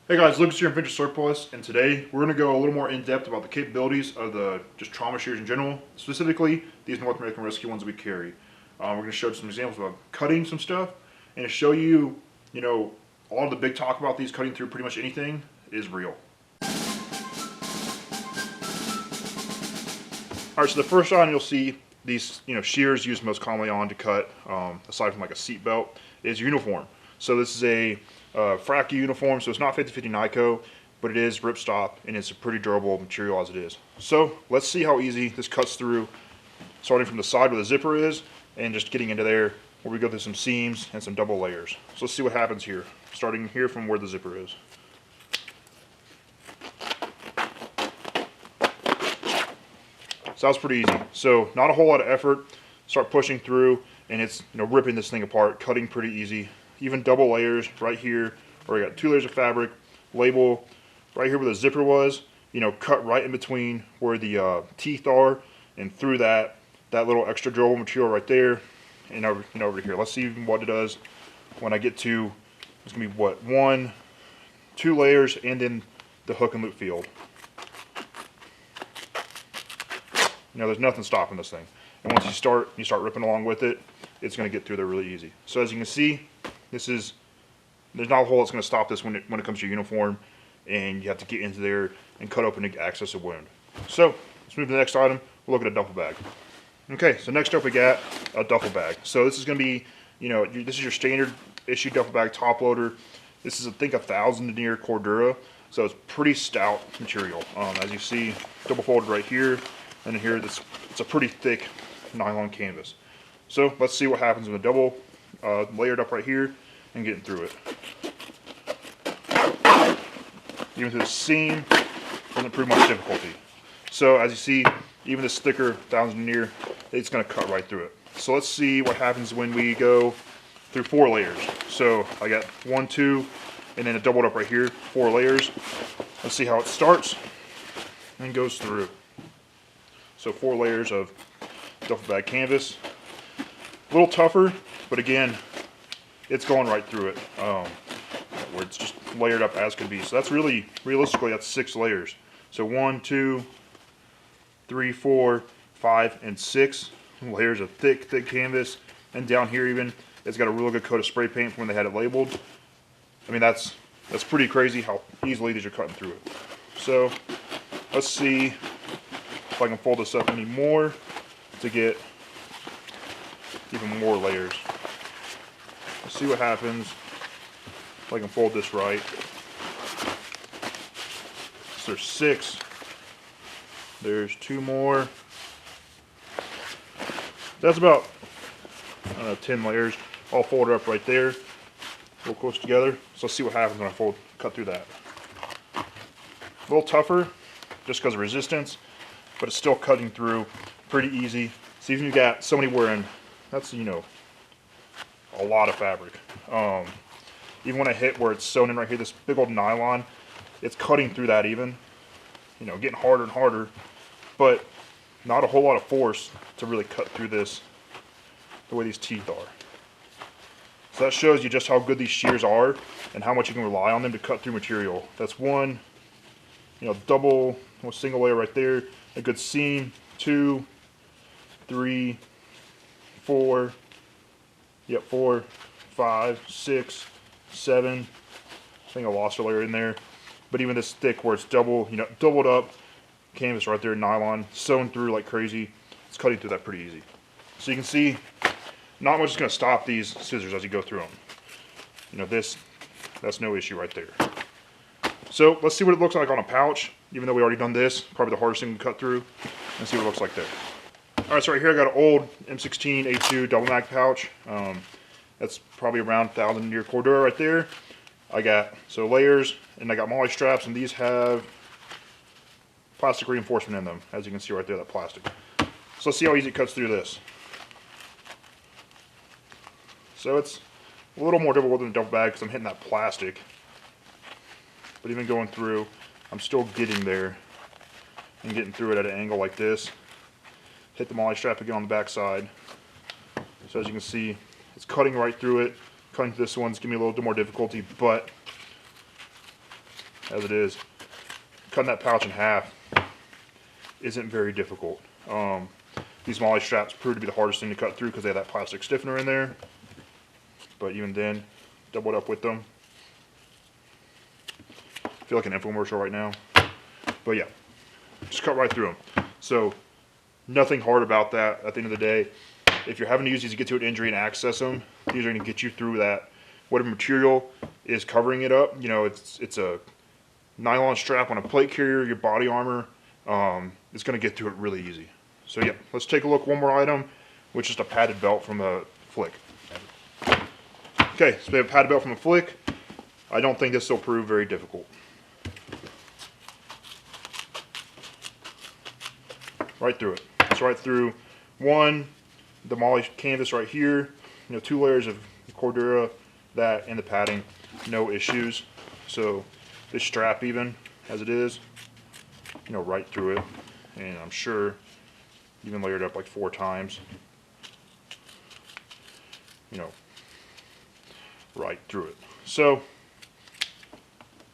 Hey guys, Lucas here in Vintage Surplus, and today we're going to go a little more in depth about the capabilities of the just trauma shears in general, specifically these North American Rescue ones we carry. We're going to show some examples of cutting some stuff, and to show you, all of the big talk about these cutting through pretty much anything is real. Alright, so the first item you'll see these shears used most commonly on to cut, aside from like a seat belt, is uniform. So this is a frac uniform, so it's not 50/50 NICO, but it is ripstop, and it's a pretty durable material as it is. So let's see how easy this cuts through, starting from the side where the zipper is, and just getting into there where we go through some seams and some double layers. So let's see what happens here, starting here from where the zipper is. So that was pretty easy. So not a whole lot of effort. Start pushing through, and it's ripping this thing apart, cutting pretty easy. Even double layers right here, where I got 2 layers of fabric, label right here where the zipper was, cut right in between where the teeth are, and through that little extra durable material right there, and over here. Let's see what it does when I get to, it's gonna be what, 1, 2 layers, and then the hook and loop field. There's nothing stopping this thing, and once you start ripping along with it, it's going to get through there really easy. So as you can see, there's not a hole that's going to stop this when it comes to your uniform, and you have to get into there and cut open to access a wound. So let's move to the next item. We'll look at a duffel bag. Okay, so next up we got a duffel bag. So this is going to be, this is your standard issue duffel bag top loader. This is, I think, 1,000 denier Cordura, so it's pretty stout material. As you see, double folded right here, and here it's a pretty thick nylon canvas. So let's see what happens when the double layered up right here and getting through it. Even through the seam, doesn't prove much difficulty. So as you see, even this thicker 1,000 denier, it's going to cut right through it. So let's see what happens when we go through 4 layers. So I got 1, 2, and then it doubled up right here, 4 layers. Let's see how it starts and goes through. So 4 layers of duffel bag canvas. A little tougher, but again, it's going right through it, where it's just layered up as could be. So that's realistically, that's 6 layers. So 1, 2, 3, 4, 5, and 6 layers of thick canvas. And down here even, it's got a real good coat of spray paint from when they had it labeled. I mean, that's pretty crazy how easily these are cutting through it. So let's see if I can fold this up any more to get even more layers. Let's see what happens if I can fold this right. So there's 6. There's 2 more. That's about 10 layers all folded up right there, real close together. So let's see what happens when I cut through that. A little tougher just because of resistance, but it's still cutting through pretty easy. So even if you got somebody wearing, that's a lot of fabric. Even when I hit where it's sewn in right here, this big old nylon, it's cutting through that even, getting harder and harder, but not a whole lot of force to really cut through this the way these teeth are. So that shows you just how good these shears are and how much you can rely on them to cut through material. That's 1, double, single layer right there, a good seam, 2, 3, 4, 4, 5, 6, 7. I think I lost a layer in there. But even this thick where it's doubled up canvas right there, nylon, sewn through like crazy, it's cutting through that pretty easy. So you can see, not much is going to stop these scissors as you go through them. That's no issue right there. So let's see what it looks like on a pouch, even though we already done this, probably the hardest thing to cut through, and see what it looks like there. Alright, so right here I got an old M16 A2 double mag pouch. That's probably around 1,000 denier Cordura right there. I got layers, and I got MOLLE straps, and these have plastic reinforcement in them, as you can see right there, that plastic. So let's see how easy it cuts through this. So it's a little more difficult than a duffel bag because I'm hitting that plastic. But even going through, I'm still getting there and getting through it at an angle like this. Hit the MOLLE strap again on the back side. So as you can see, it's cutting right through it. Cutting through this one's giving me a little bit more difficulty, but as it is. Cutting that pouch in half isn't very difficult. These MOLLE straps prove to be the hardest thing to cut through because they have that plastic stiffener in there. But even then, doubled up with them. I feel like an infomercial right now. But yeah, just cut right through them. So nothing hard about that at the end of the day. If you're having to use these to get to an injury and access them, these are going to get you through that. Whatever material is covering it up, you know, it's a nylon strap on a plate carrier, your body armor, it's going to get through it really easy. So yeah, let's take a look. One more item, which is a padded belt from a Flick. Okay, so we have a padded belt from a Flick. I don't think this will prove very difficult. Right through it. It's right through one, the MOLLE canvas right here, you know, 2 layers of Cordura, that and the padding, no issues. So this strap, even as it is, you know, right through it, and I'm sure even layered up like 4 times, you know, right through it. So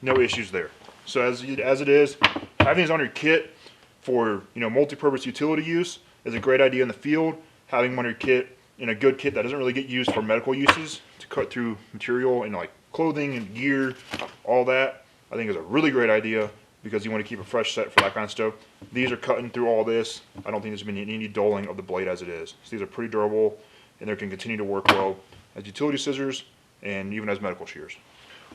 no issues there. So as it is, having these on your kit for, you know, multi-purpose utility use is a great idea in the field. Having them on your kit, in a good kit that doesn't really get used for medical uses, to cut through material and like clothing and gear, all that, I think is a really great idea because you want to keep a fresh set for that kind of stuff. These are cutting through all this. I don't think there's been any dulling of the blade as it is. So these are pretty durable and they can continue to work well as utility scissors and even as medical shears.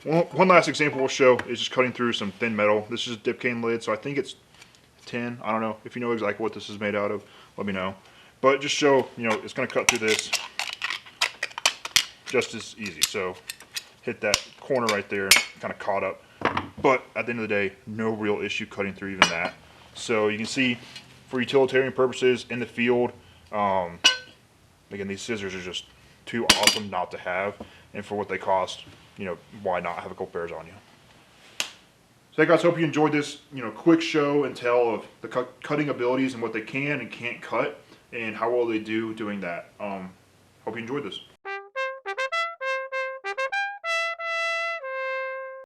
One last example we'll show is just cutting through some thin metal. This is a dip cane lid, so I think it's tin. I don't know. If you know exactly what this is made out of, let me know. But just show, you know, it's going to cut through this just as easy. So hit that corner right there, kind of caught up. But at the end of the day, no real issue cutting through even that. So you can see for utilitarian purposes in the field, again, these scissors are just too awesome not to have. And for what they cost, you know, why not have a couple pairs on you? So hey guys, hope you enjoyed this, you know, quick show and tell of the cutting abilities and what they can and can't cut and how well they do doing that. Hope you enjoyed this.